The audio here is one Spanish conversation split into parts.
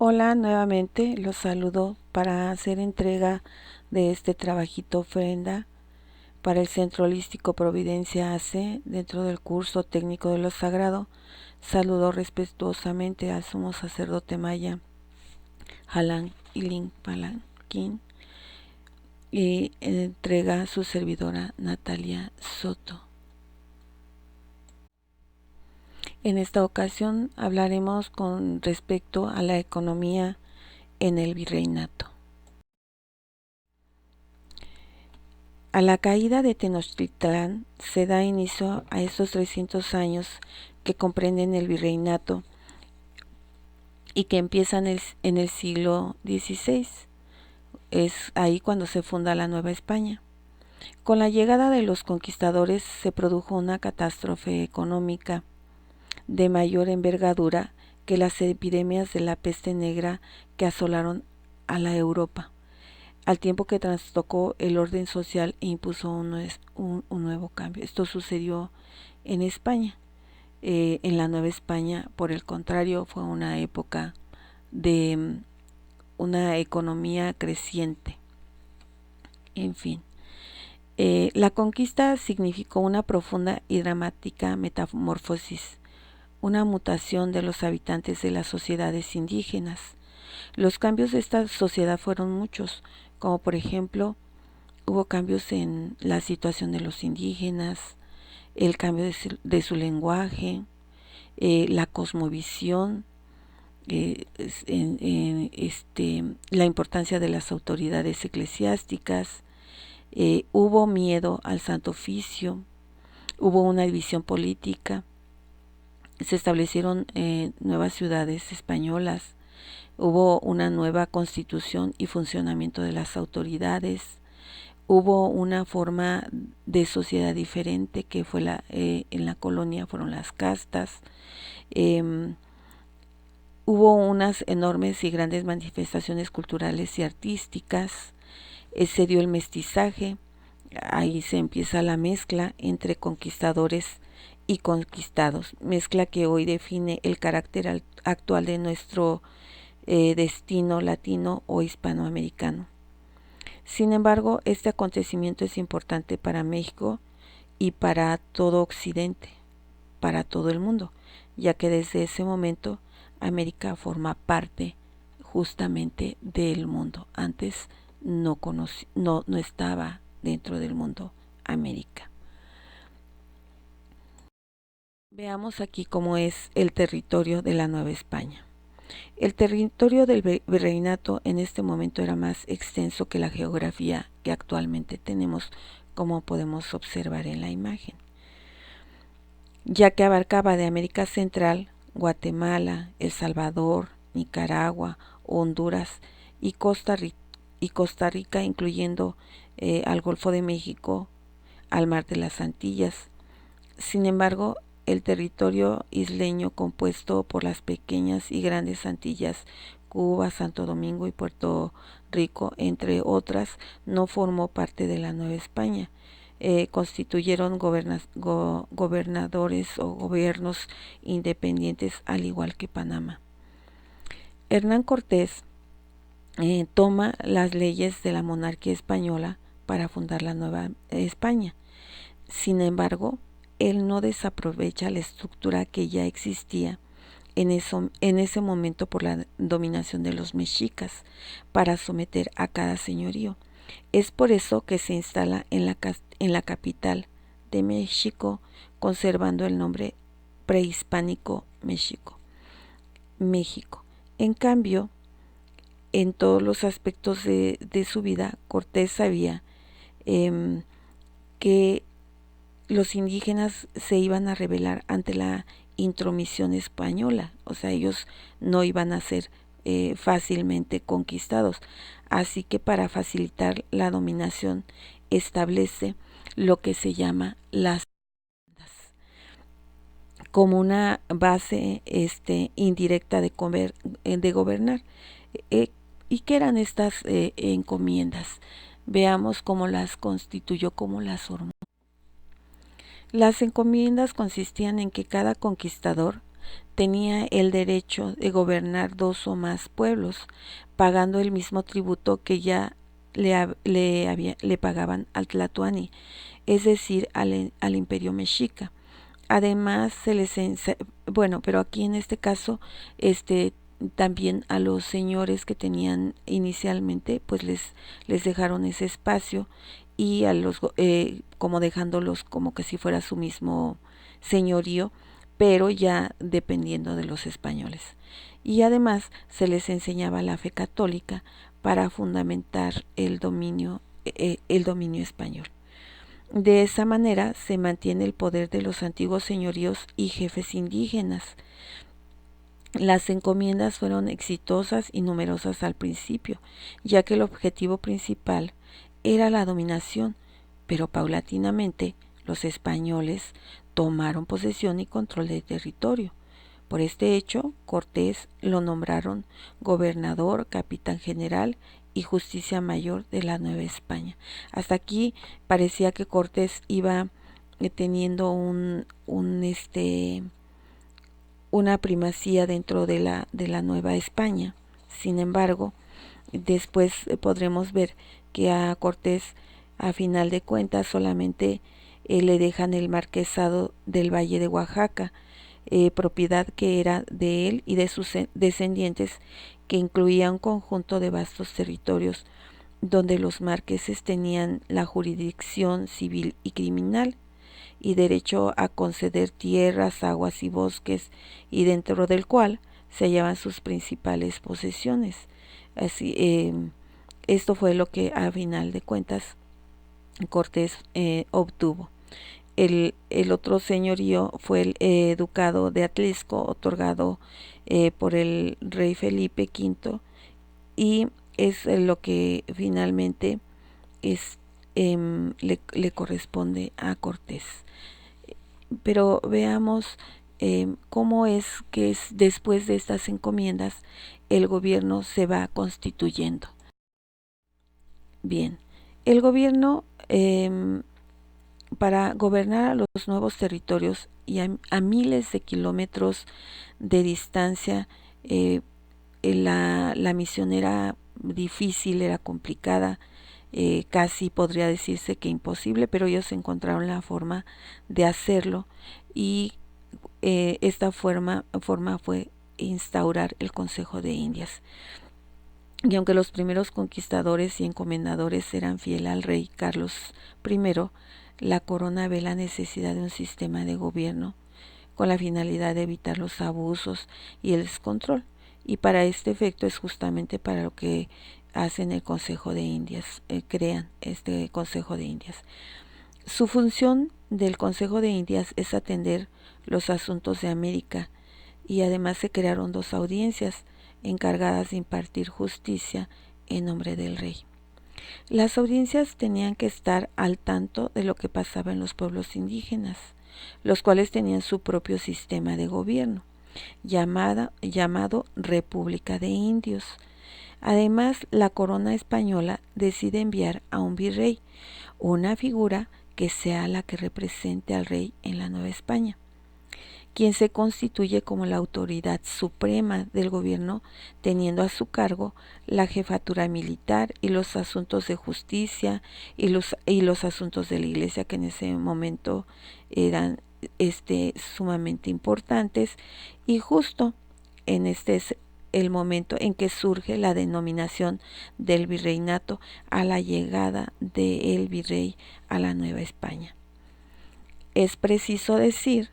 Hola, nuevamente los saludo para hacer entrega de este trabajito ofrenda para el Centro Holístico Providencia AC dentro del curso técnico de lo sagrado. Saludo respetuosamente al sumo sacerdote maya Halan Iling Palanquín y entrega a su servidora Natalia Soto. En esta ocasión hablaremos con respecto a la economía en el virreinato. A la caída de Tenochtitlán se da inicio a estos 300 años que comprenden el virreinato y que empiezan en el siglo XVI. Es ahí cuando se funda la Nueva España. Con la llegada de los conquistadores se produjo una catástrofe económica de mayor envergadura que las epidemias de la peste negra que asolaron a la Europa, al tiempo que trastocó el orden social e impuso un nuevo cambio. Esto sucedió en España. En la Nueva España, por el contrario, fue una época de una economía creciente. En fin, la conquista significó una profunda y dramática metamorfosis, una mutación de los habitantes de las sociedades indígenas. Los cambios de esta sociedad fueron muchos, como por ejemplo, hubo cambios en la situación de los indígenas, el cambio de su lenguaje, la cosmovisión, la importancia de las autoridades eclesiásticas, hubo miedo al Santo Oficio, hubo una división política, se establecieron nuevas ciudades españolas, hubo una nueva constitución y funcionamiento de las autoridades, hubo una forma de sociedad diferente que fue en la colonia fueron las castas, hubo unas enormes y grandes manifestaciones culturales y artísticas, se dio el mestizaje, ahí se empieza la mezcla entre conquistadores y conquistados, mezcla que hoy define el carácter actual de nuestro destino latino o hispanoamericano. Sin embargo, este acontecimiento es importante para México y para todo Occidente, para todo el mundo, ya que desde ese momento América forma parte justamente del mundo. Antes no estaba dentro del mundo América. Veamos aquí cómo es el territorio de la Nueva España. El territorio del virreinato en este momento era más extenso que la geografía que actualmente tenemos, como podemos observar en la imagen, ya que abarcaba de América Central, Guatemala, El Salvador, Nicaragua, Honduras y Costa Rica, incluyendo al Golfo de México, al Mar de las Antillas. Sin embargo, el territorio isleño compuesto por las pequeñas y grandes Antillas, Cuba, Santo Domingo y Puerto Rico, entre otras, no formó parte de la Nueva España. Constituyeron gobernadores o gobiernos independientes, al igual que Panamá. Hernán Cortés toma las leyes de la monarquía española para fundar la Nueva España. Sin embargo, él no desaprovecha la estructura que ya existía en ese momento por la dominación de los mexicas para someter a cada señorío. Es por eso que se instala en la capital de México, conservando el nombre prehispánico México. En cambio, en todos los aspectos de su vida, Cortés sabía que los indígenas se iban a rebelar ante la intromisión española, o sea, ellos no iban a ser fácilmente conquistados. Así que para facilitar la dominación establece lo que se llama las haciendas. como una base indirecta de gobernar. Eh, ¿Y qué eran estas encomiendas? Veamos cómo las constituyó, cómo las formó. Las encomiendas consistían en que cada conquistador tenía el derecho de gobernar dos o más pueblos, pagando el mismo tributo que ya le pagaban al Tlatoani, es decir, al imperio mexica. Además bueno, pero aquí en este caso, también a los señores que tenían inicialmente, pues les dejaron ese espacio, y a los como dejándolos como que si fuera su mismo señorío, pero ya dependiendo de los españoles. Y además se les enseñaba la fe católica para fundamentar el dominio español. De esa manera se mantiene el poder de los antiguos señoríos y jefes indígenas. Las encomiendas fueron exitosas y numerosas al principio, ya que el objetivo principal era la dominación, pero paulatinamente los españoles tomaron posesión y control del territorio. Por este hecho, Cortés lo nombraron gobernador, capitán general y justicia mayor de la Nueva España. Hasta aquí parecía que Cortés iba teniendo una primacía dentro de la Nueva España. Sin embargo, después podremos ver que a Cortés, a final de cuentas, solamente le dejan el marquesado del Valle de Oaxaca, propiedad que era de él y de sus descendientes, que incluía un conjunto de vastos territorios donde los marqueses tenían la jurisdicción civil y criminal, y derecho a conceder tierras, aguas y bosques, y dentro del cual se hallaban sus principales posesiones. Así, esto fue lo que a final de cuentas Cortés obtuvo. El otro señorío fue el ducado de Atlisco, otorgado por el rey Felipe V, y es lo que finalmente le corresponde a Cortés. Pero veamos cómo es que después de estas encomiendas el gobierno se va constituyendo. Bien, el gobierno, para gobernar a los nuevos territorios y a miles de kilómetros de distancia, la misión era difícil, era complicada, casi podría decirse que imposible, pero ellos encontraron la forma de hacerlo, y esta forma fue instaurar el Consejo de Indias. Y aunque los primeros conquistadores y encomendadores eran fieles al rey Carlos I, la corona ve la necesidad de un sistema de gobierno con la finalidad de evitar los abusos y el descontrol. Y para este efecto es justamente para lo que hacen el Consejo de Indias, crean este Consejo de Indias. Su función del Consejo de Indias es atender los asuntos de América, y además se crearon dos audiencias encargadas de impartir justicia en nombre del rey. Las audiencias tenían que estar al tanto de lo que pasaba en los pueblos indígenas, los cuales tenían su propio sistema de gobierno, llamado República de Indios. Además, la corona española decide enviar a un virrey, una figura que sea la que represente al rey en la Nueva España, quien se constituye como la autoridad suprema del gobierno, teniendo a su cargo la jefatura militar y los asuntos de justicia y los asuntos de la iglesia, que en ese momento eran sumamente importantes. Y justo en este es el momento en que surge la denominación del virreinato, a la llegada del virrey a la Nueva España. Es preciso decir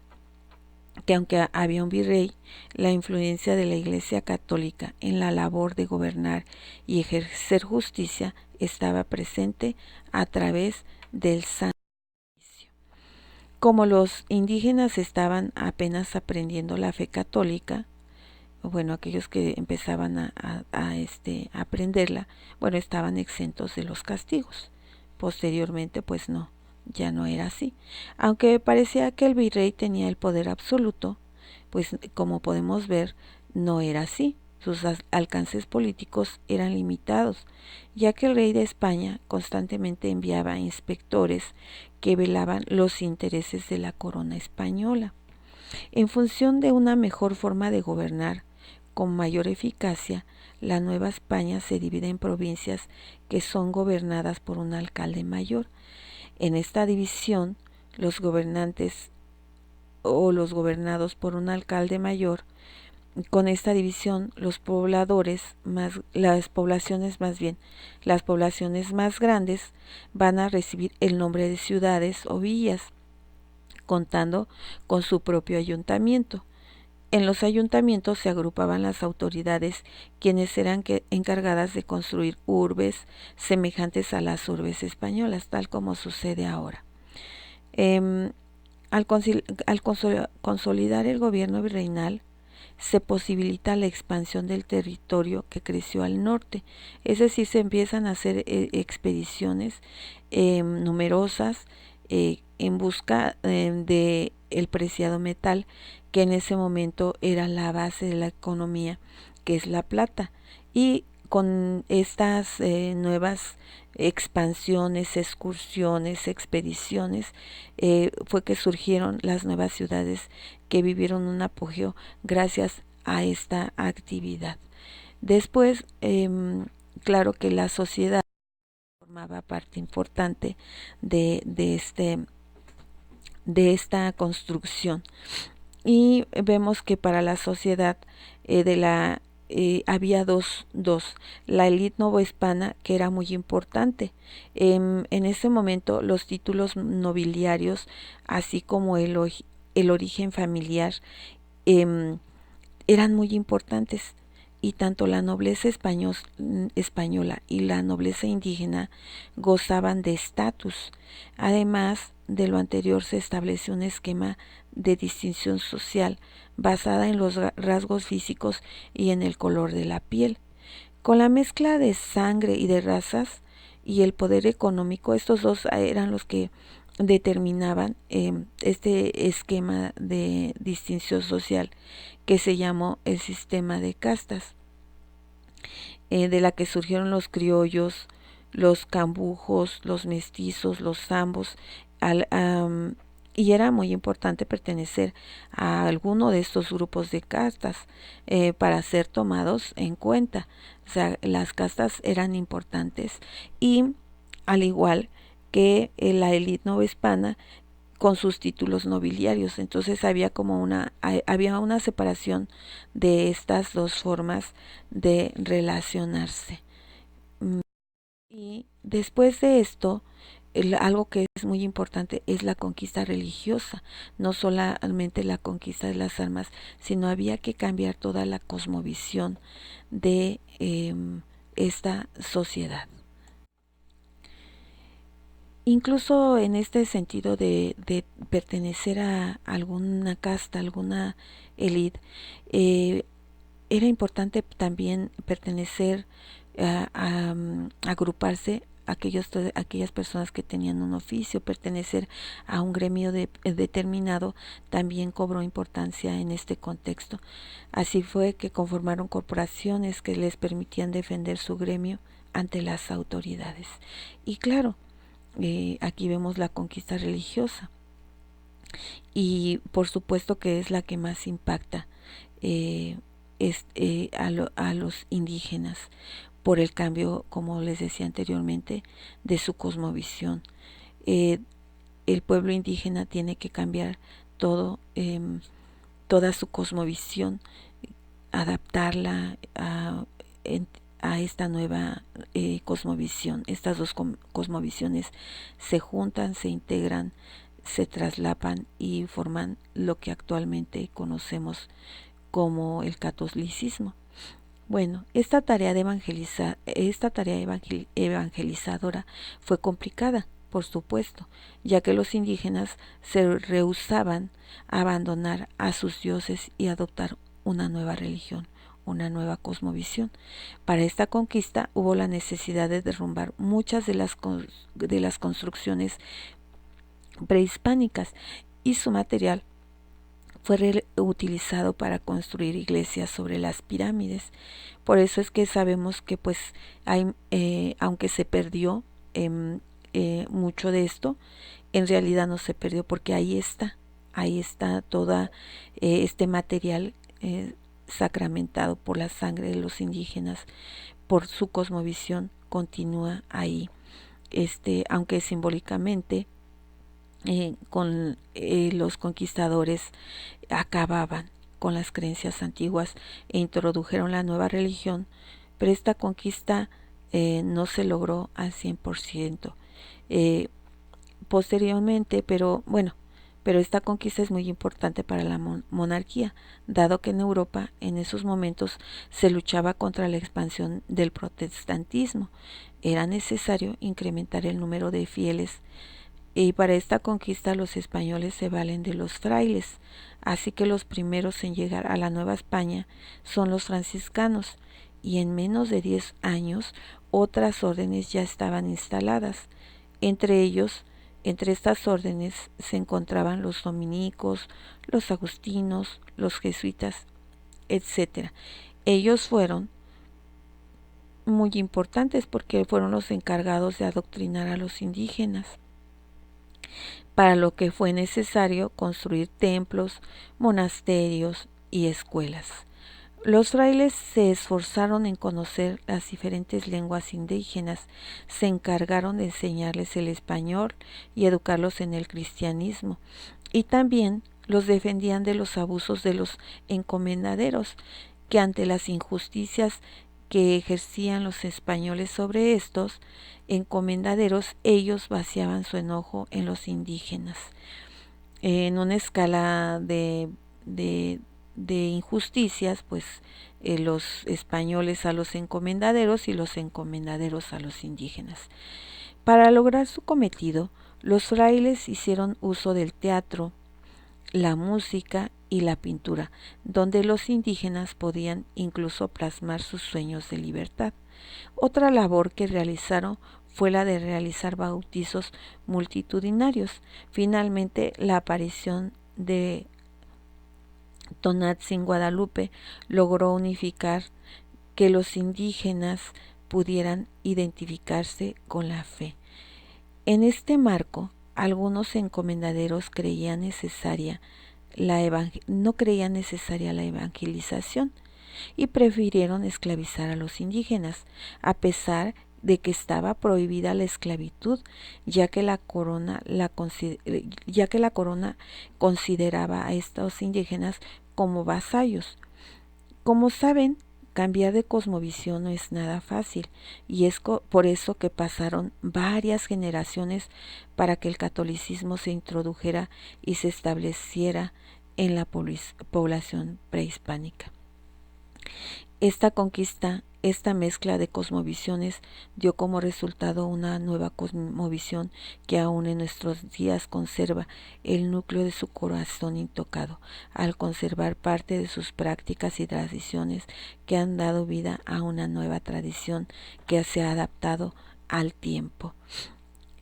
que aunque había un virrey, la influencia de la Iglesia Católica en la labor de gobernar y ejercer justicia estaba presente a través del Santo Oficio. Como los indígenas estaban apenas aprendiendo la fe católica, bueno, aquellos que empezaban a aprenderla, bueno, estaban exentos de los castigos. Posteriormente, pues no ya no era así. Aunque parecía que el virrey tenía el poder absoluto, pues como podemos ver, no era así. Sus alcances políticos eran limitados, ya que el rey de España constantemente enviaba inspectores que velaban los intereses de la corona española. En función de una mejor forma de gobernar, con mayor eficacia, la Nueva España se divide en provincias que son gobernadas por un alcalde mayor. En esta división, los gobernantes o los gobernados por un alcalde mayor, con esta división los pobladores más, las poblaciones más grandes van a recibir el nombre de ciudades o villas, contando con su propio ayuntamiento. En los ayuntamientos se agrupaban las autoridades, quienes eran encargadas de construir urbes semejantes a las urbes españolas, tal como sucede ahora. Eh, al consolidar el gobierno virreinal, se posibilita la expansión del territorio que creció al norte, es decir, se empiezan a hacer expediciones numerosas en busca de el preciado metal que en ese momento era la base de la economía, que es la plata, y con estas nuevas expansiones, excursiones, expediciones, fue que surgieron las nuevas ciudades que vivieron un apogeo gracias a esta actividad. Después, claro que la sociedad formaba parte importante de esta construcción. Y vemos que para la sociedad había dos, la élite novohispana, que era muy importante. En ese momento los títulos nobiliarios, así como el origen familiar, eh, eran muy importantes, y tanto la nobleza española y la nobleza indígena gozaban de estatus. Además de lo anterior, se estableció un esquema de distinción social basada en los rasgos físicos y en el color de la piel. Con la mezcla de sangre y de razas y el poder económico, estos dos eran los que determinaban este esquema de distinción social que se llamó el sistema de castas, de la que surgieron los criollos, los cambujos, los mestizos, los zambos, y era muy importante pertenecer a alguno de estos grupos de castas para ser tomados en cuenta. O sea, las castas eran importantes, y al igual que la élite novohispana con sus títulos nobiliarios. Entonces había una separación de estas dos formas de relacionarse. Y después de esto, algo que es muy importante es la conquista religiosa, no solamente la conquista de las armas, sino había que cambiar toda la cosmovisión de esta sociedad. Incluso en este sentido de pertenecer a alguna casta, alguna élite, eh, era importante también pertenecer agruparse aquellas personas que tenían un oficio, pertenecer a un gremio determinado, también cobró importancia en este contexto. Así fue que conformaron corporaciones que les permitían defender su gremio ante las autoridades. Y claro, aquí vemos la conquista religiosa, y por supuesto que es la que más impacta eh, a los indígenas por el cambio, como les decía anteriormente, de su cosmovisión. Eh, el pueblo indígena tiene que cambiar todo, toda su cosmovisión, adaptarla a esta nueva cosmovisión. Estas dos cosmovisiones se juntan, se integran, se traslapan y forman lo que actualmente conocemos como el catolicismo. Bueno, esta tarea evangelizadora fue complicada, por supuesto, ya que los indígenas se rehusaban a abandonar a sus dioses y adoptar una nueva religión, una nueva cosmovisión. Para esta conquista hubo la necesidad de derrumbar muchas de las construcciones prehispánicas, y su material fue reutilizado para construir iglesias sobre las pirámides. Por eso es que sabemos que pues hay, aunque se perdió mucho de esto, en realidad no se perdió porque ahí está toda este material sacramentado por la sangre de los indígenas, por su cosmovisión, continúa ahí. Aunque simbólicamente con los conquistadores acababan con las creencias antiguas e introdujeron la nueva religión, pero esta conquista no se logró al 100%. Posteriormente, pero esta conquista es muy importante para la monarquía, dado que en Europa en esos momentos se luchaba contra la expansión del protestantismo. Era necesario incrementar el número de fieles y para esta conquista los españoles se valen de los frailes, así que los primeros en llegar a la Nueva España son los franciscanos, y en menos de 10 años otras órdenes ya estaban instaladas. Entre estas órdenes se encontraban los dominicos, los agustinos, los jesuitas, etc. Ellos fueron muy importantes porque fueron los encargados de adoctrinar a los indígenas, para lo que fue necesario construir templos, monasterios y escuelas. Los frailes se esforzaron en conocer las diferentes lenguas indígenas, se encargaron de enseñarles el español y educarlos en el cristianismo, y también los defendían de los abusos de los encomendaderos, que ante las injusticias que ejercían los españoles sobre estos encomendaderos, ellos vaciaban su enojo en los indígenas. En una escala de injusticias, pues los españoles a los encomendaderos y los encomendaderos a los indígenas. Para lograr su cometido, los frailes hicieron uso del teatro, la música y la pintura, donde los indígenas podían incluso plasmar sus sueños de libertad. Otra labor que realizaron fue la de realizar bautizos multitudinarios. Finalmente, la aparición de Tonantzin Guadalupe logró unificar que los indígenas pudieran identificarse con la fe. En este marco, algunos encomendaderos no creían necesaria la evangelización y prefirieron esclavizar a los indígenas, a pesar de que estaba prohibida la esclavitud, ya que la corona consideraba a estos indígenas como vasallos. Como saben, cambiar de cosmovisión no es nada fácil, y es por eso que pasaron varias generaciones para que el catolicismo se introdujera y se estableciera en la población prehispánica. Esta conquista, esta mezcla de cosmovisiones dio como resultado una nueva cosmovisión que aún en nuestros días conserva el núcleo de su corazón intocado, al conservar parte de sus prácticas y tradiciones que han dado vida a una nueva tradición que se ha adaptado al tiempo.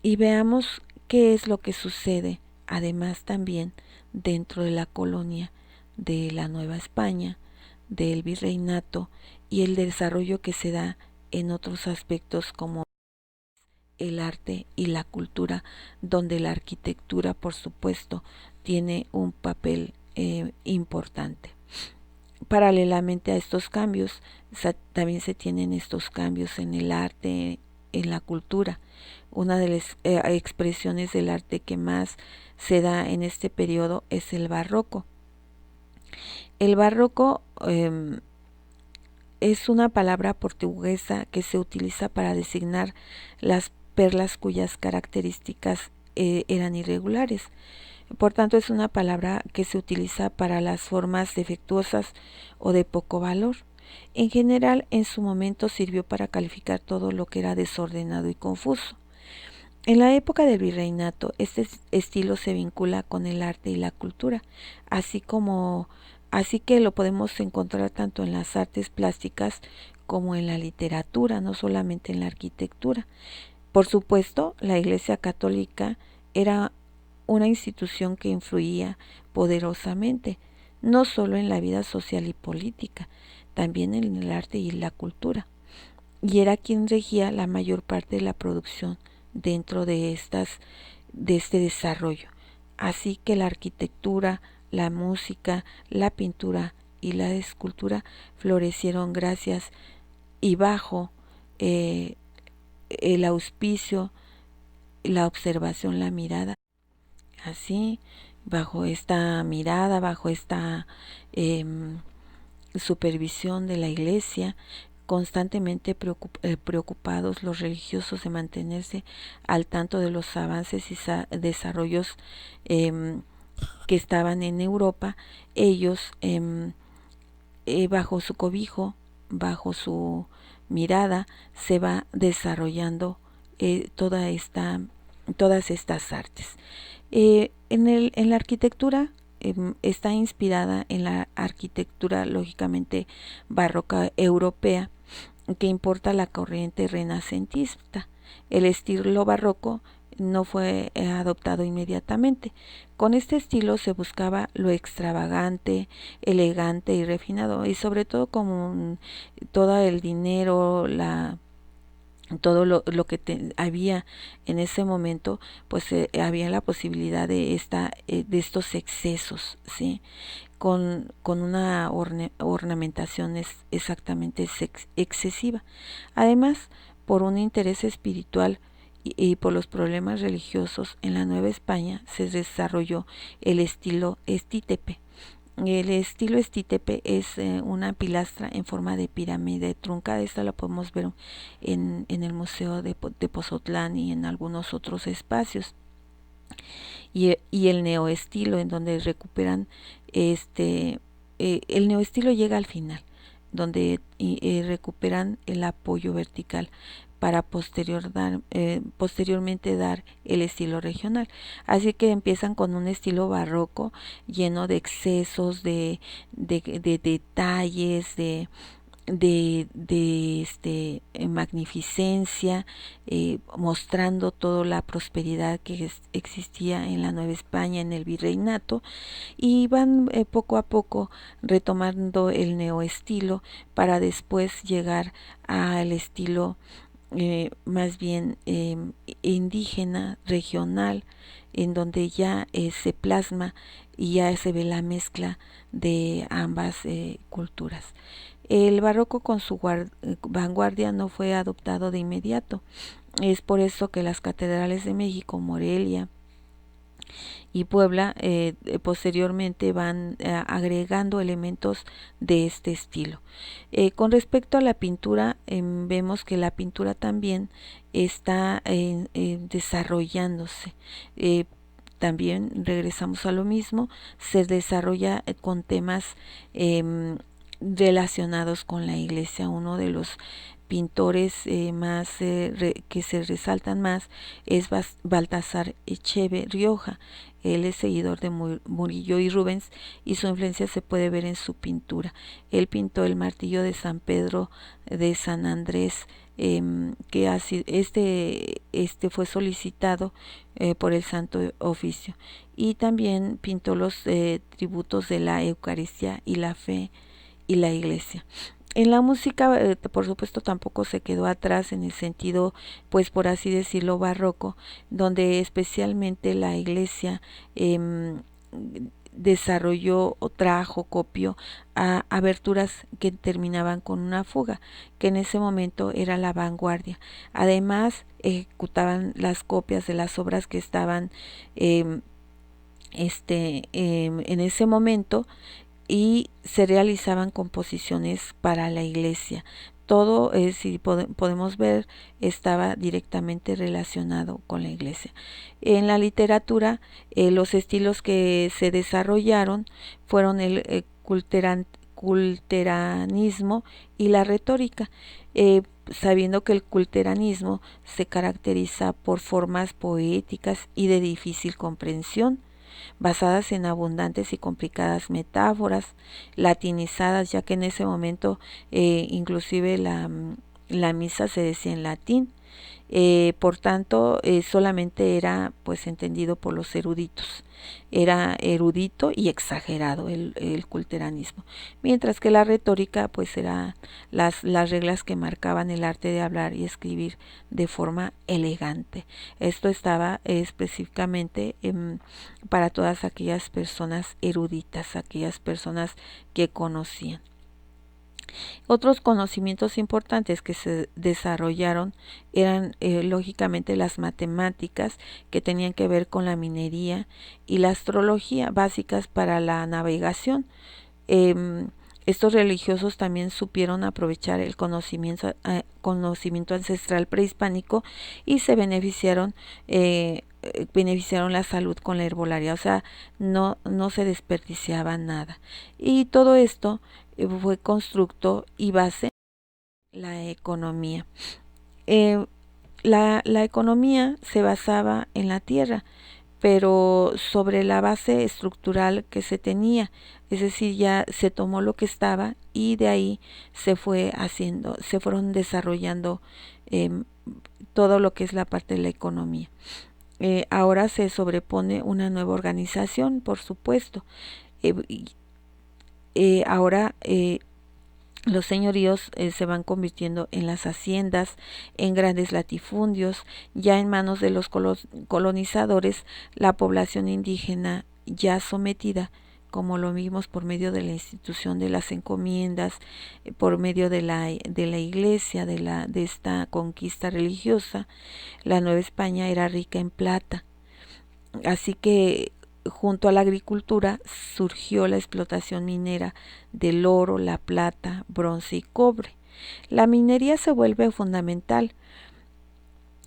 Y veamos qué es lo que sucede, además también dentro de la colonia de la Nueva España, del virreinato y el desarrollo que se da en otros aspectos como el arte y la cultura, donde la arquitectura, por supuesto, tiene un papel importante. Paralelamente a estos cambios, también se tienen estos cambios en el arte, en la cultura. Una de las expresiones del arte que más se da en este periodo es el barroco. El barroco es una palabra portuguesa que se utiliza para designar las perlas cuyas características eran irregulares. Por tanto, es una palabra que se utiliza para las formas defectuosas o de poco valor. En general, en su momento sirvió para calificar todo lo que era desordenado y confuso. En la época del virreinato, este estilo se vincula con el arte y la cultura, así que lo podemos encontrar tanto en las artes plásticas como en la literatura, no solamente en la arquitectura. Por supuesto, la Iglesia Católica era una institución que influía poderosamente, no solo en la vida social y política, también en el arte y la cultura, y era quien regía la mayor parte de la producción dentro de este desarrollo. Así que la arquitectura, la música, la pintura y la escultura florecieron gracias y bajo eh, el auspicio, la observación, la mirada. Así, bajo esta mirada, bajo esta eh, supervisión de la iglesia, constantemente preocupados los religiosos de mantenerse al tanto de los avances y desarrollos eh, que estaban en Europa, ellos bajo su cobijo, bajo su mirada, se va desarrollando todas estas artes. En la arquitectura está inspirada en la arquitectura lógicamente barroca europea, que importa la corriente renacentista. El estilo barroco no fue adoptado inmediatamente. Con este estilo se buscaba lo extravagante, elegante y refinado, y sobre todo como todo el dinero, todo lo que había en ese momento, pues había la posibilidad de estos excesos, ¿sí? Con una ornamentación exactamente excesiva. Además, por un interés espiritual y por los problemas religiosos en la Nueva España se desarrolló el estilo estítepe. El estilo estítepe es una pilastra en forma de pirámide truncada. Esta la podemos ver en el Museo de Pozotlán y en algunos otros espacios. Y el neoestilo, en donde recuperan el neoestilo llega al final, donde recuperan el apoyo vertical para posteriormente dar el estilo regional. Así que empiezan con un estilo barroco lleno de excesos, de detalles, magnificencia, mostrando toda la prosperidad que existía en la Nueva España, en el virreinato, y van poco a poco retomando el neoestilo para después llegar al estilo más bien indígena, regional, en donde ya se plasma y ya se ve la mezcla de ambas culturas. El barroco con su vanguardia no fue adoptado de inmediato. Es por eso que las catedrales de México, Morelia y Puebla, posteriormente van agregando elementos de este estilo. Con respecto a la pintura, vemos que la pintura también está desarrollándose. También regresamos a lo mismo, se desarrolla con temas relacionados con la iglesia. Uno de los pintores que se resaltan más es Baltasar Echeve Rioja. Él es seguidor de Murillo y Rubens, y su influencia se puede ver en su pintura. Él pintó el martillo de San Pedro de San Andrés, que fue solicitado por el Santo Oficio, y también pintó los tributos de la Eucaristía y la fe y la iglesia. En la música, por supuesto, tampoco se quedó atrás en el sentido, pues por así decirlo, barroco, donde especialmente la iglesia desarrolló o copió a aberturas que terminaban con una fuga, que en ese momento era la vanguardia. Además, ejecutaban las copias de las obras que estaban en ese momento, y se realizaban composiciones para la iglesia. Todo, si podemos ver, estaba directamente relacionado con la iglesia. En la literatura, los estilos que se desarrollaron fueron el culteranismo y la retórica, sabiendo que el culteranismo se caracteriza por formas poéticas y de difícil comprensión, basadas en abundantes y complicadas metáforas, latinizadas, ya que en ese momento inclusive la misa se decía en latín, Por tanto, solamente era pues entendido por los eruditos. Era erudito y exagerado el culteranismo, mientras que la retórica pues era las reglas que marcaban el arte de hablar y escribir de forma elegante. Esto estaba específicamente para todas aquellas personas eruditas, aquellas personas que conocían. Otros conocimientos importantes que se desarrollaron eran lógicamente las matemáticas, que tenían que ver con la minería, y la astrología, básicas para la navegación. Eh, Estos religiosos también supieron aprovechar el conocimiento ancestral prehispánico y se beneficiaron la salud con la herbolaria, o sea, no se desperdiciaba nada. Y todo esto fue constructo y base la economía. Eh, la economía se basaba en la tierra, pero sobre la base estructural que se tenía, es decir, ya se tomó lo que estaba y de ahí se fueron desarrollando eh, todo lo que es la parte de la economía. Ahora se sobrepone una nueva organización, por supuesto. Ahora los señoríos se van convirtiendo en las haciendas, en grandes latifundios, ya en manos de los colonizadores. La población indígena ya sometida, como lo vimos por medio de la institución de las encomiendas, por medio de la iglesia, de esta conquista religiosa. La Nueva España era rica en plata, así que junto a la agricultura surgió la explotación minera del oro, la plata, bronce y cobre. La minería se vuelve fundamental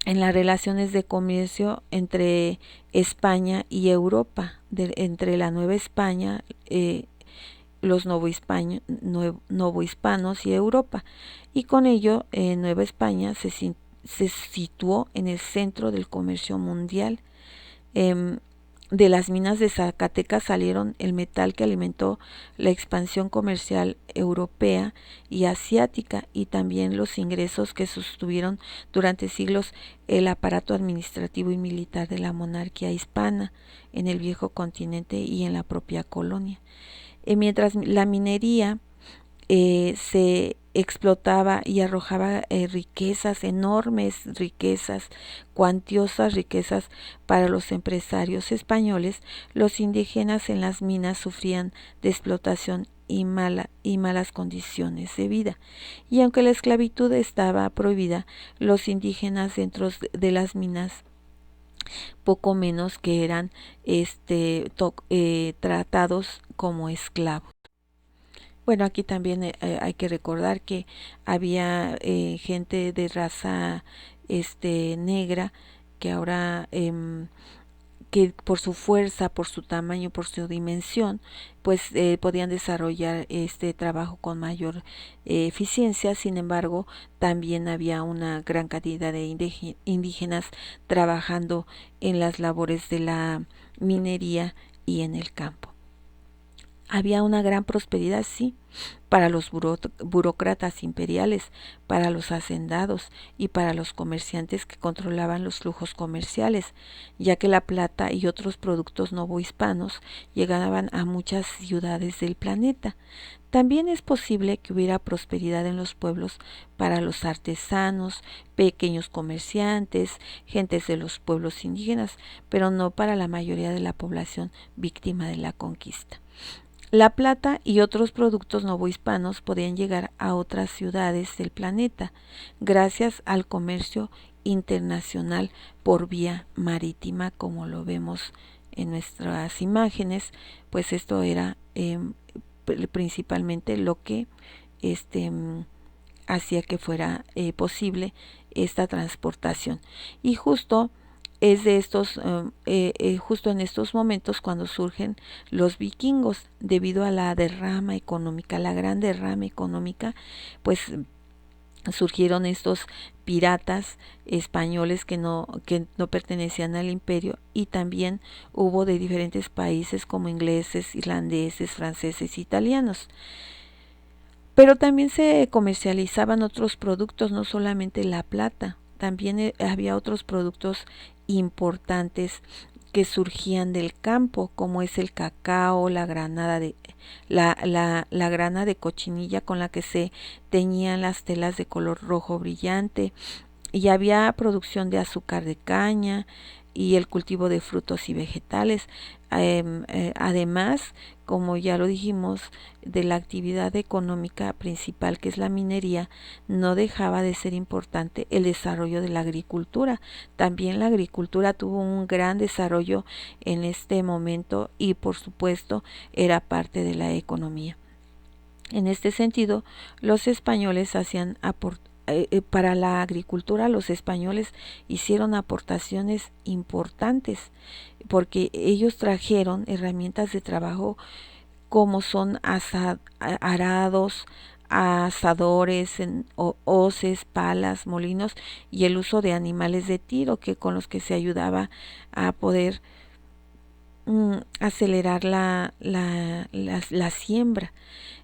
en las relaciones de comercio entre España y Europa, entre la Nueva España, los novohispanos y Europa. Y con ello, Nueva España se situó en el centro del comercio mundial. De las minas de Zacatecas salieron el metal que alimentó la expansión comercial europea y asiática, y también los ingresos que sostuvieron durante siglos el aparato administrativo y militar de la monarquía hispana en el viejo continente y en la propia colonia. Mientras la minería se explotaba y arrojaba riquezas, enormes riquezas, cuantiosas riquezas para los empresarios españoles, los indígenas en las minas sufrían de explotación y malas condiciones de vida. Y aunque la esclavitud estaba prohibida, los indígenas dentro de las minas poco menos que eran tratados como esclavos. Bueno, aquí también hay que recordar que había gente de raza negra que ahora que por su fuerza, por su tamaño, por su dimensión, pues podían desarrollar este trabajo con mayor eficiencia. Sin embargo, también había una gran cantidad de indígenas trabajando en las labores de la minería y en el campo. Había una gran prosperidad, sí, para los burócratas imperiales, para los hacendados y para los comerciantes que controlaban los flujos comerciales, ya que la plata y otros productos novohispanos llegaban a muchas ciudades del planeta. También es posible que hubiera prosperidad en los pueblos para los artesanos, pequeños comerciantes, gentes de los pueblos indígenas, pero no para la mayoría de la población víctima de la conquista. La plata y otros productos novohispanos podían llegar a otras ciudades del planeta gracias al comercio internacional por vía marítima, como lo vemos en nuestras imágenes. Pues esto era principalmente lo que este, hacía que fuera posible esta transportación. Y justo es de justo en estos momentos cuando surgen los vikingos, debido a la derrama económica, la gran derrama económica, pues surgieron estos piratas españoles que no pertenecían al imperio, y también hubo de diferentes países como ingleses, irlandeses, franceses, italianos. Pero también se comercializaban otros productos, no solamente la plata. también había otros productos importantes que surgían del campo, como es el cacao, la grana de cochinilla con la que se teñían las telas de color rojo brillante, y había producción de azúcar de caña y el cultivo de frutos y vegetales. Además, como ya lo dijimos, de la actividad económica principal, que es la minería, no dejaba de ser importante el desarrollo de la agricultura. También la agricultura tuvo un gran desarrollo en este momento y por supuesto era parte de la economía. En este sentido, los españoles hacían para la agricultura, los españoles hicieron aportaciones importantes porque ellos trajeron herramientas de trabajo como son arados, asadores, hoces, palas, molinos y el uso de animales de tiro que con los que se ayudaba a poder acelerar la siembra.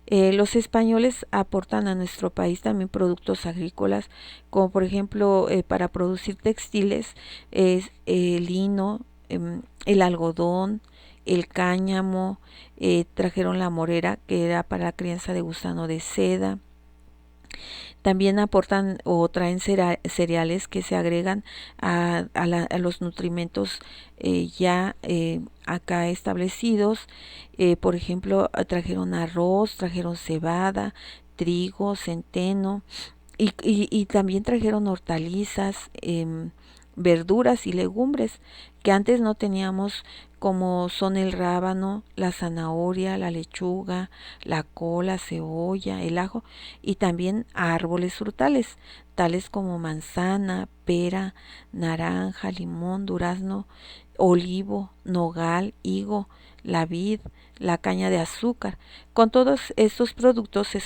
Los españoles aportan a nuestro país también productos agrícolas, como por ejemplo para producir textiles, el lino, el algodón, el cáñamo, trajeron la morera, que era para la crianza de gusano de seda. También aportan o traen cereales que se agregan a los nutrimentos ya acá establecidos. Por ejemplo, trajeron arroz, trajeron cebada, trigo, centeno y también trajeron hortalizas, verduras y legumbres que antes no teníamos, como son el rábano, la zanahoria, la lechuga, la col, la cebolla, el ajo, y también árboles frutales, tales como manzana, pera, naranja, limón, durazno, olivo, nogal, higo, la vid, la caña de azúcar. Con todos estos productos se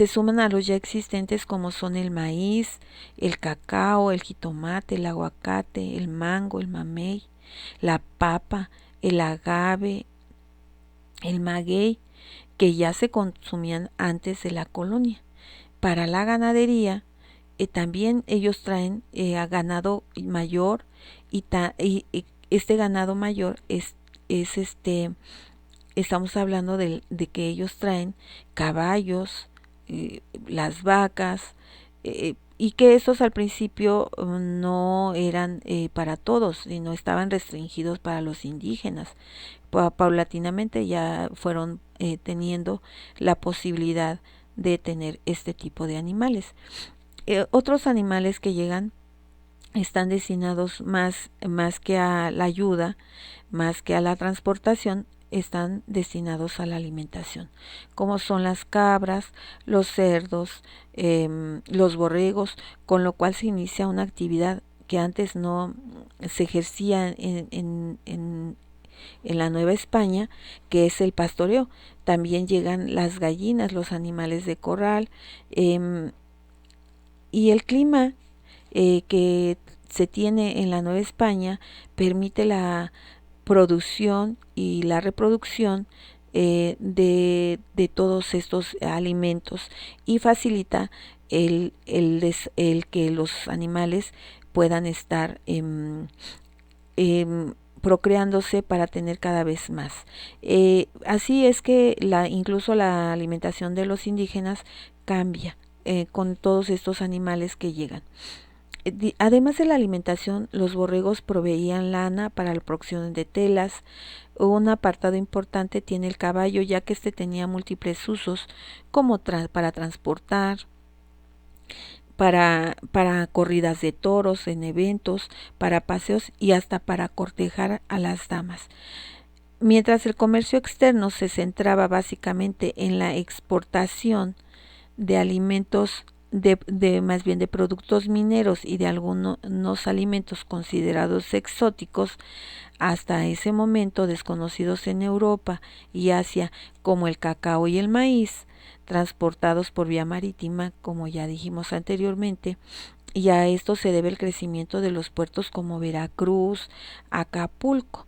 suman a los ya existentes, como son el maíz, el cacao, el jitomate, el aguacate, el mango, el mamey, la papa, el agave, el maguey, que ya se consumían antes de la colonia. Para la ganadería, también ellos traen a ganado mayor y este ganado mayor es estamos hablando de que ellos traen caballos, las vacas, y que estos al principio no eran para todos, sino estaban restringidos para los indígenas. Paulatinamente ya fueron teniendo la posibilidad de tener este tipo de animales. Otros animales que llegan están destinados más que a la ayuda, más que a la transportación, están destinados a la alimentación, como son las cabras, los cerdos, los borregos, con lo cual se inicia una actividad que antes no se ejercía en la Nueva España, que es el pastoreo. También llegan las gallinas, los animales de corral, y el clima que se tiene en la Nueva España permite la producción y la reproducción de todos estos alimentos y facilita el que los animales puedan estar procreándose para tener cada vez más. Así es que incluso la alimentación de los indígenas cambia con todos estos animales que llegan. Además de la alimentación, los borregos proveían lana para la producción de telas. Un apartado importante tiene el caballo, ya que este tenía múltiples usos, como para transportar, para corridas de toros en eventos, para paseos y hasta para cortejar a las damas. Mientras el comercio externo se centraba básicamente en la exportación de alimentos, más bien de productos mineros y de algunos alimentos considerados exóticos, hasta ese momento desconocidos en Europa y Asia, como el cacao y el maíz, transportados por vía marítima, como ya dijimos anteriormente, y a esto se debe el crecimiento de los puertos como Veracruz, Acapulco.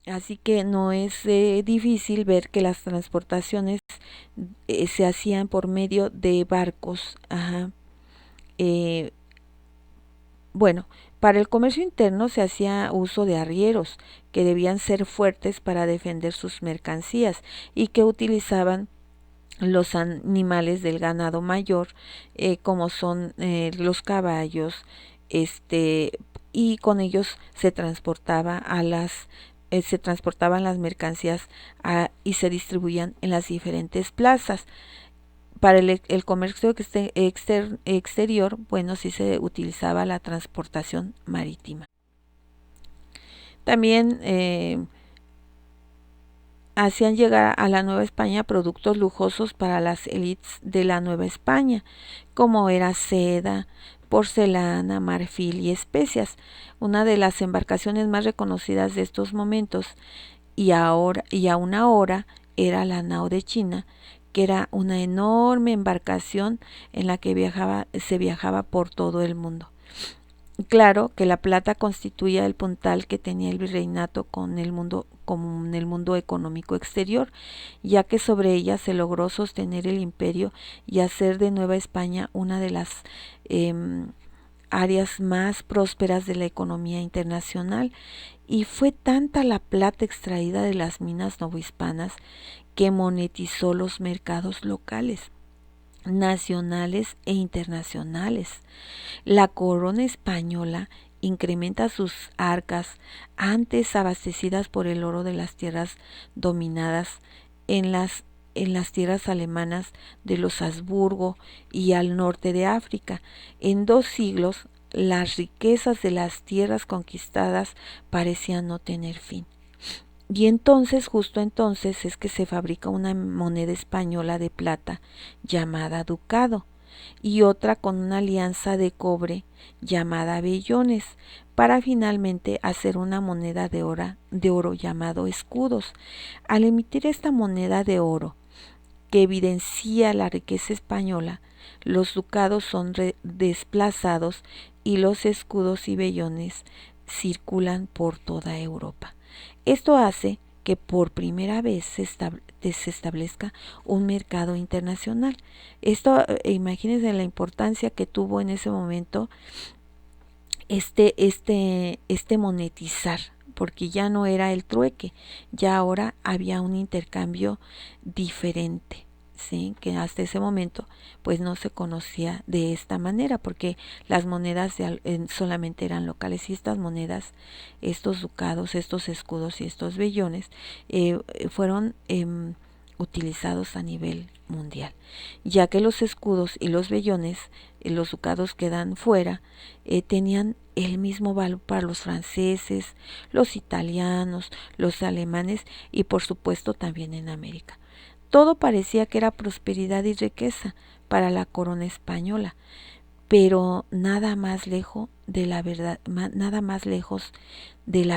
Así que no es difícil ver que las transportaciones se hacían por medio de barcos. Ajá. Eh, bueno, para el comercio interno se hacía uso de arrieros, que debían ser fuertes para defender sus mercancías y que utilizaban los animales del ganado mayor, como son los caballos, este, y con ellos se transportaban las mercancías y se distribuían en las diferentes plazas. Para el comercio exterior, bueno, sí se utilizaba la transportación marítima. También hacían llegar a la Nueva España productos lujosos para las élites de la Nueva España, como era seda, porcelana, marfil y especias. Una de las embarcaciones más reconocidas de estos momentos y aún ahora era la nao de China, que era una enorme embarcación en la que se viajaba por todo el mundo. Claro que la plata constituía el puntal que tenía el virreinato con el mundo económico exterior, ya que sobre ella se logró sostener el imperio y hacer de Nueva España una de las eh, áreas más prósperas de la economía internacional. Y fue tanta la plata extraída de las minas novohispanas que monetizó los mercados locales, nacionales e internacionales. La corona española incrementa sus arcas, antes abastecidas por el oro de las tierras dominadas, en las tierras alemanas de los Habsburgo y al norte de África. En 2 siglos, las riquezas de las tierras conquistadas parecían no tener fin. Y entonces, justo entonces, es que se fabrica una moneda española de plata llamada ducado y otra con una alianza de cobre llamada vellones, para finalmente hacer una moneda de oro llamado escudos. Al emitir esta moneda de oro, que evidencia la riqueza española, los ducados son desplazados y los escudos y vellones circulan por toda Europa. Esto hace que por primera vez se establezca un mercado internacional. Esto, imagínense la importancia que tuvo en ese momento este monetizar, porque ya no era el trueque, ya ahora había un intercambio diferente, ¿sí? Que hasta ese momento pues no se conocía de esta manera, porque las monedas solamente eran locales, y estas monedas, estos ducados, estos escudos y estos vellones fueron utilizados a nivel mundial, ya que los escudos y los vellones, los ducados quedan fuera, tenían el mismo valor para los franceses, los italianos, los alemanes y por supuesto también en América. Todo parecía que era prosperidad y riqueza para la corona española, pero nada más lejos de la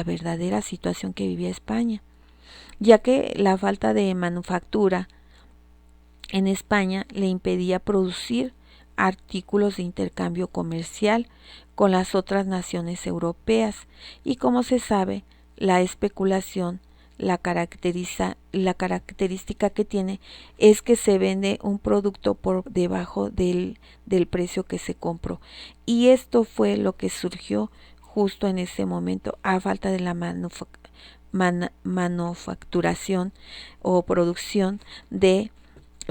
verdadera situación que vivía España, ya que la falta de manufactura en España le impedía producir artículos de intercambio comercial con las otras naciones europeas, y como se sabe, la especulación, la característica que tiene es que se vende un producto por debajo del precio que se compró, y esto fue lo que surgió justo en ese momento a falta de la manufacturación o producción de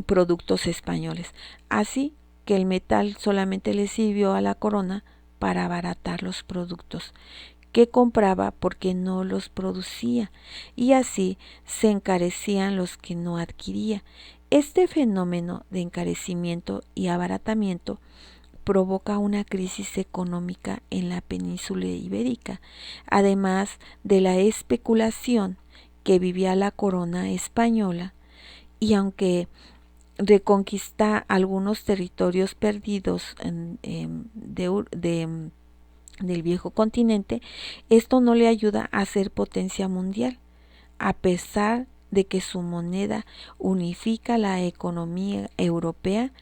productos españoles. Así que el metal solamente le sirvió a la corona para abaratar los productos que compraba porque no los producía, y así se encarecían los que no adquiría. Este fenómeno de encarecimiento y abaratamiento provoca una crisis económica en la península ibérica, además de la especulación que vivía la corona española, y aunque reconquista algunos territorios perdidos del viejo continente, esto no le ayuda a ser potencia mundial, a pesar de que su moneda unifica la economía europea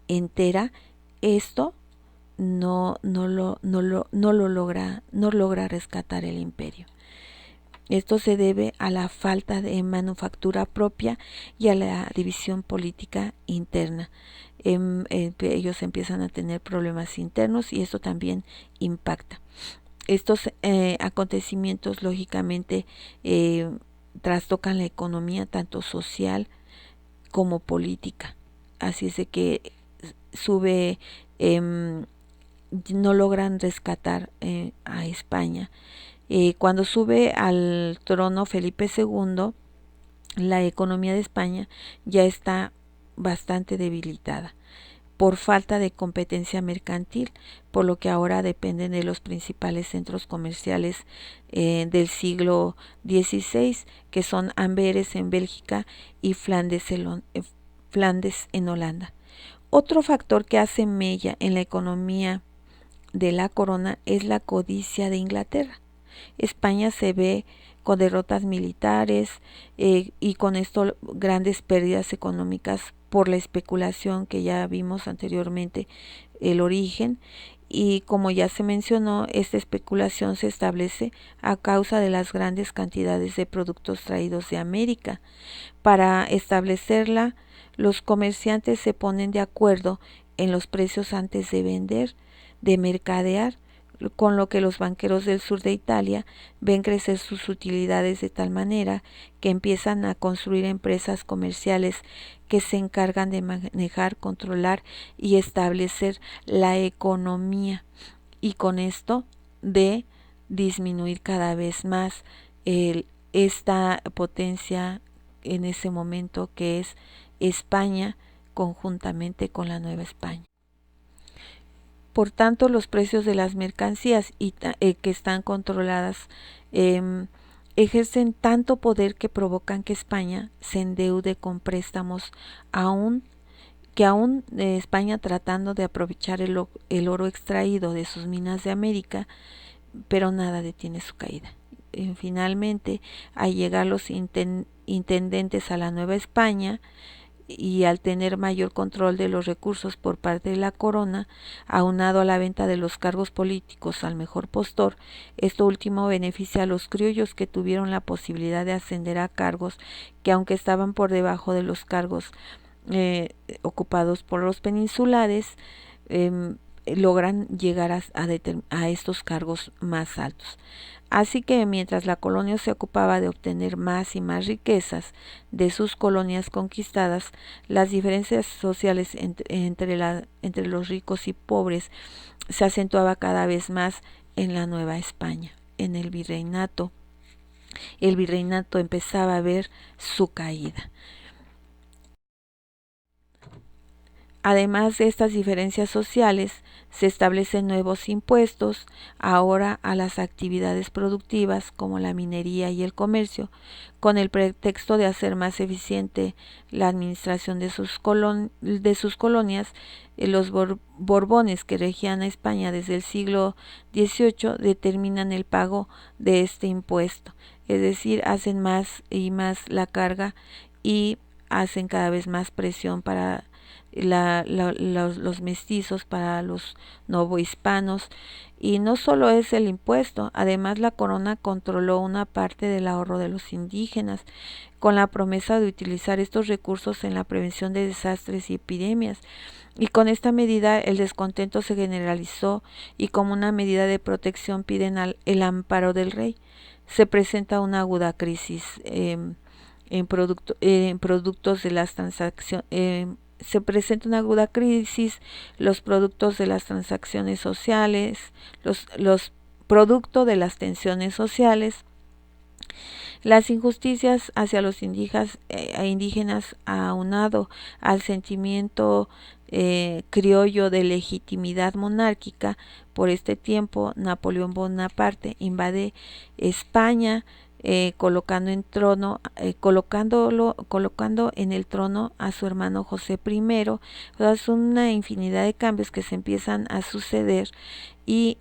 entera. Esto no logra rescatar el imperio. Esto se debe a la falta de manufactura propia y a la división política interna. Ellos empiezan a tener problemas internos y esto también impacta. Estos acontecimientos lógicamente trastocan la economía tanto social como política. Así es de que sube, no logran rescatar a España. Cuando sube al trono Felipe II, la economía de España ya está bastante debilitada por falta de competencia mercantil, por lo que ahora dependen de los principales centros comerciales del siglo XVI, que son Amberes en Bélgica y Flandes en Holanda. Otro factor que hace mella en la economía de la corona es la codicia de Inglaterra. España se ve con derrotas militares y con esto grandes pérdidas económicas por la especulación que ya vimos anteriormente el origen, y como ya se mencionó, esta especulación se establece a causa de las grandes cantidades de productos traídos de América. Para establecerla, los comerciantes se ponen de acuerdo en los precios antes de vender, de mercadear, con lo que los banqueros del sur de Italia ven crecer sus utilidades de tal manera que empiezan a construir empresas comerciales que se encargan de manejar, controlar y establecer la economía, y con esto de disminuir cada vez más esta potencia en ese momento que es España conjuntamente con la Nueva España. Por tanto, los precios de las mercancías que están controladas ejercen tanto poder que provocan que España se endeude con préstamos aún España, tratando de aprovechar el oro extraído de sus minas de América, pero nada detiene su caída. Finalmente, al llegar los intendentes a la Nueva España, y al tener mayor control de los recursos por parte de la corona, aunado a la venta de los cargos políticos al mejor postor, esto último beneficia a los criollos, que tuvieron la posibilidad de ascender a cargos que, aunque estaban por debajo de los cargos ocupados por los peninsulares, logran llegar a estos cargos más altos. Así que mientras la colonia se ocupaba de obtener más y más riquezas de sus colonias conquistadas, las diferencias sociales entre los ricos y pobres se acentuaba cada vez más en la Nueva España. En el virreinato empezaba a ver su caída. Además de estas diferencias sociales, se establecen nuevos impuestos ahora a las actividades productivas como la minería y el comercio, con el pretexto de hacer más eficiente la administración de sus colonias. Los Borbones, que regían a España desde el siglo XVIII, determinan el pago de este impuesto, es decir, hacen más y más la carga y hacen cada vez más presión para los mestizos, para los novohispanos. Y no solo es el impuesto, además la corona controló una parte del ahorro de los indígenas, con la promesa de utilizar estos recursos en la prevención de desastres y epidemias. Y con esta medida el descontento se generalizó, y como una medida de protección piden el amparo del rey. Se presenta una aguda crisis en productos de las transacciones. Se presenta una aguda crisis, los productos de las transacciones sociales, los producto de las tensiones sociales, las injusticias hacia los indígenas, aunado al sentimiento criollo de legitimidad monárquica. Por este tiempo, Napoleón Bonaparte invade España, colocando en el trono a su hermano José I. Es una infinidad de cambios que se empiezan a suceder, y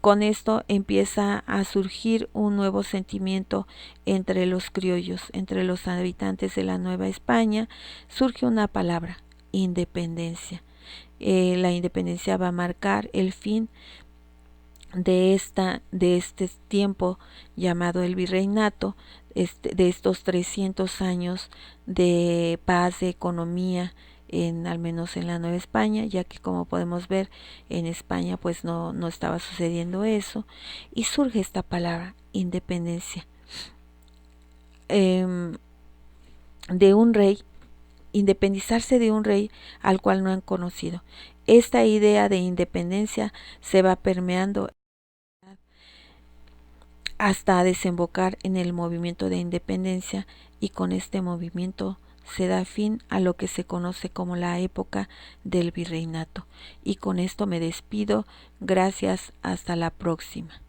con esto empieza a surgir un nuevo sentimiento entre los criollos, entre los habitantes de la Nueva España. Surge una palabra: independencia. La independencia va a marcar el fin de este tiempo llamado el virreinato, de estos 300 años de paz, de economía, al menos en la Nueva España, ya que como podemos ver en España pues no estaba sucediendo eso, y surge esta palabra, independencia, eh, de un rey, independizarse de un rey al cual no han conocido. Esta idea de independencia se va permeando hasta desembocar en el movimiento de independencia, y con este movimiento se da fin a lo que se conoce como la época del virreinato. Y con esto me despido. Gracias, hasta la próxima.